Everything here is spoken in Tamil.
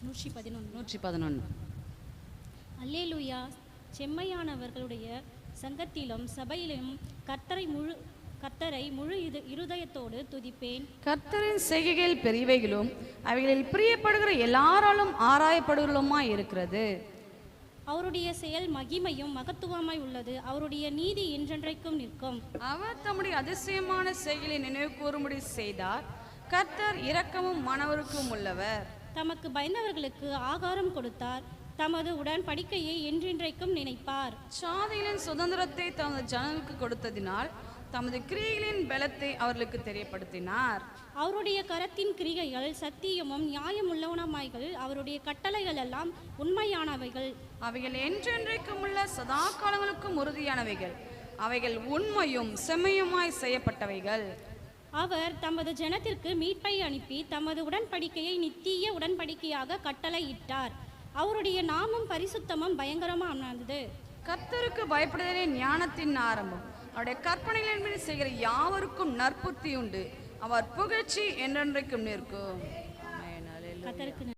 111. அல்லேலூயா. செம்மையானவர்களுடைய சங்கத்திலும் சபையிலும் கர்த்தரை முழு இருதயத்தோடு துதிப்பேன். கர்த்தரின் செய்கைகள் பெரியவைகளும் அவைகளில் பிரியப்படுகிற எல்லாராலும் ஆராயப்படுகளுமாய் இருக்கிறது. அவருடைய செயல் மகிமையும் மகத்துவமாய் உள்ளது. அவருடைய நீதி என்றென்றைக்கும் நிற்கும். அவர் தம்முடைய அதிசயமான செய்கையை நினைவு கூறும்படி செய்தார். கர்த்தர் இரக்கமும் மனவருக்கும் உள்ளவர். தமக்கு பயந்தவர்களுக்கு ஆகாரம் கொடுத்தார். தமது உடன்படிக்கையை என்றென்றைக்கும் நினைப்பார். சாதிகளின் சுதந்திரத்தை தமது ஜனங்களுக்கு கொடுத்ததினால் தமது கிரியைகளின் பலத்தை அவர்களுக்கு தெரியப்படுத்தினார். அவருடைய கரத்தின் கிரிகைகள் சத்தியமும் நியாயமுள்ளவனமாய்கள். அவருடைய கட்டளைகள் எல்லாம் உண்மையானவைகள். அவைகள் என்றென்றைக்கும் உள்ள சதா காலங்களுக்கும் உறுதியானவைகள். அவைகள் உண்மையும் செம்மையுமாய் செய்யப்பட்டவைகள். அவர் தமது ஜனத்திற்கு மீட்பை அனுப்பி தமது உடன்படிக்கையை நித்திய உடன்படிக்கையாக கட்டளையிட்டார். அவருடைய நாமம் பரிசுத்தமும் பயங்கரமானது. கர்த்தருக்கு பயப்படுதலே ஞானத்தின் ஆரம்பம். அவருடைய கற்பனைகளின் மீது செய்கிற யாவருக்கும் நற்புத்தி உண்டு. அவர் புகழ்ச்சி என்றென்றைக்கும் நிற்கும். கர்த்தருக்கு